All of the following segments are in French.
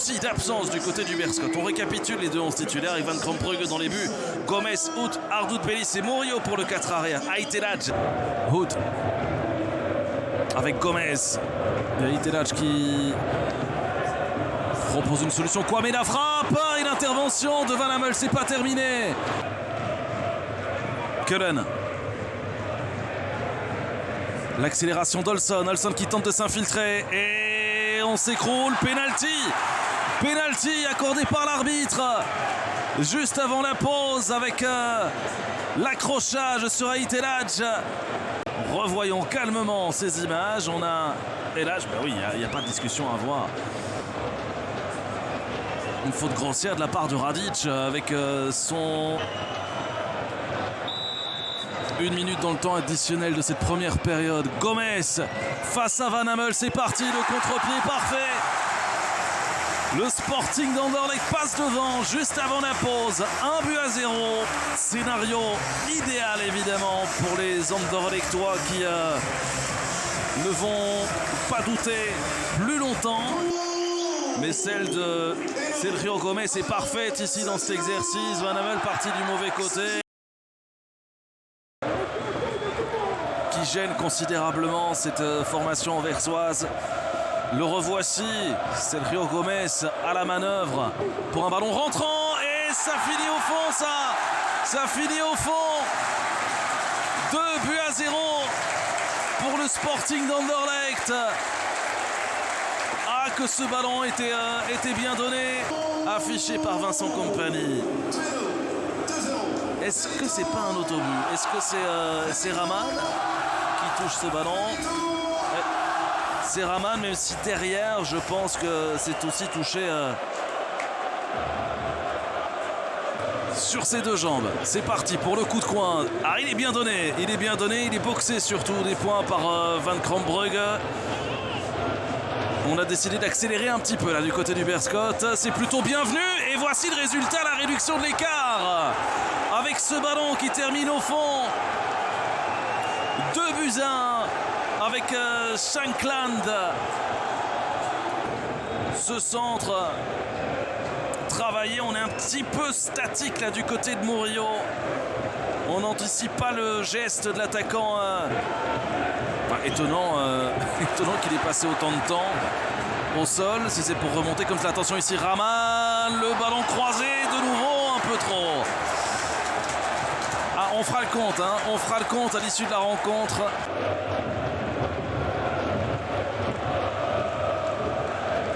soucis d'absence du côté du Beerschot. On récapitule les deux 11 titulaires avec Van Krombrugge dans les buts. Gomez, Hout, Ardoud, Bellis et Murillo pour le 4 arrière. Aitelaj, Hout avec Gomez. Aitelaj qui propose une solution. Kwame la frappe et l'intervention de Van Hammel, c'est pas terminé. Cullen. L'accélération d'Olson. Olson qui tente de s'infiltrer et on s'écroule. Penalty accordé par l'arbitre juste avant la pause avec l'accrochage sur Aitelaj. Revoyons calmement ces images. On a Aitelaj, ben oui, il n'y a pas de discussion à avoir. Une faute grossière de la part de Radic avec son... 1 minute dans le temps additionnel de cette première période. Gomez face à Van Hammel, c'est parti, le contre-pied parfait. Le Sporting d'Anderlecht passe devant juste avant la pause. 1-0. Scénario idéal évidemment pour les Anderlechtois qui ne vont pas douter plus longtemps. Mais celle de Sergio Gomez est parfaite ici dans cet exercice. Van Hammel parti du mauvais côté, qui gêne considérablement cette formation anversoise. Le revoici, Sergio Gomez à la manœuvre pour un ballon rentrant et ça finit au fond, ça finit au fond. 2-0 pour le Sporting d'Anderlecht. Ah, que ce ballon était bien donné, affiché par Vincent Kompany. Est-ce que c'est pas un autobus? Est-ce que c'est Raman qui touche ce ballon? C'est Raman, même si derrière, je pense que c'est aussi touché sur ses deux jambes. C'est parti pour le coup de coin. Ah, il est bien donné, il est boxé surtout des points par Van Krombrugge. On a décidé d'accélérer un petit peu là du côté du Beerschot. C'est plutôt bienvenu et voici le résultat, la réduction de l'écart. Avec ce ballon qui termine au fond. 2-1 avec Shankland. Ce centre travaillé, on est un petit peu statique là du côté de Murillo. On n'anticipe pas le geste de l'attaquant. Étonnant qu'il ait passé autant de temps au sol. Si c'est pour remonter comme ça, attention ici, Raman, le ballon croisé de nouveau, un peu trop. Ah, on fera le compte à l'issue de la rencontre.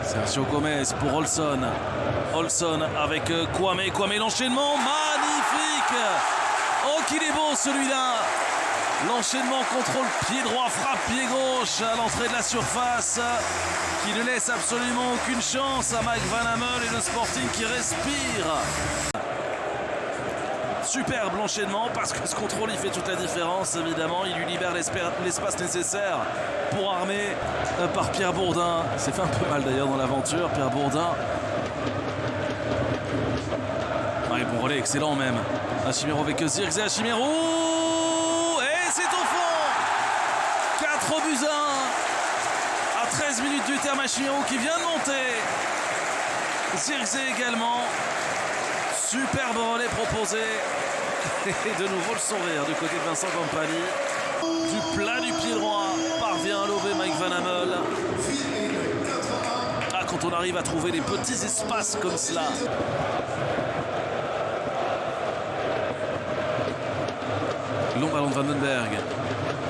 Sergio Gomez pour Olson avec Kwame, l'enchaînement magnifique. Oh, qu'il est beau celui-là. L'enchaînement, contrôle, pied droit, frappe, pied gauche à l'entrée de la surface, qui ne laisse absolument aucune chance à Mike Van Hammel et le Sporting qui respire. Superbe l'enchaînement, parce que ce contrôle il fait toute la différence évidemment. Il lui libère l'espace nécessaire pour armer par Pierre Bourdin. C'est fait un peu mal d'ailleurs dans l'aventure, Pierre Bourdin. Ah, et bon relais, excellent même. Hachimero avec Zirkzee, Hachimero. C'est au fond. 4-1 à 13 minutes du terme. Hachimero qui vient de monter. Zirkzee également. Superbe relais proposé. Et de nouveau le sourire du côté de Vincent Kompany. Du plat du pied droit parvient à lober Mike Van Hammel. Ah, quand on arrive à trouver des petits espaces comme cela. Long ballon de Vandenberg.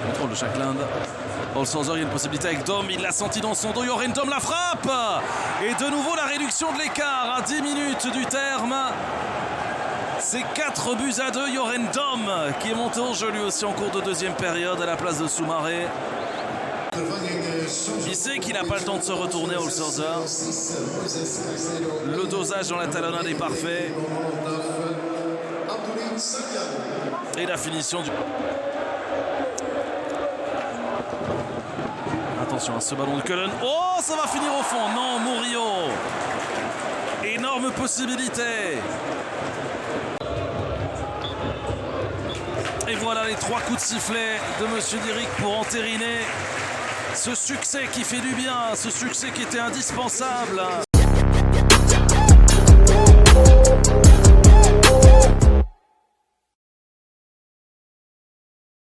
Contrôle de Shankland. Olshauser, il y a une possibilité avec Dom. Il l'a senti dans son dos. Joren Dom la frappe. Et de nouveau la réduction de l'écart à 10 minutes du terme. C'est 4-2. Joren Dom qui est monté au jeu lui aussi en cours de deuxième période à la place de Soumaré. Il sait qu'il n'a pas le temps de se retourner, Olshauser. Le dosage dans la talonnade est parfait. Et la finition du... Attention à ce ballon de Cullen. Oh, ça va finir au fond. Non, Murillo. Énorme possibilité. Et voilà les 3 coups de sifflet de Monsieur Dirick pour entériner ce succès qui fait du bien, ce succès qui était indispensable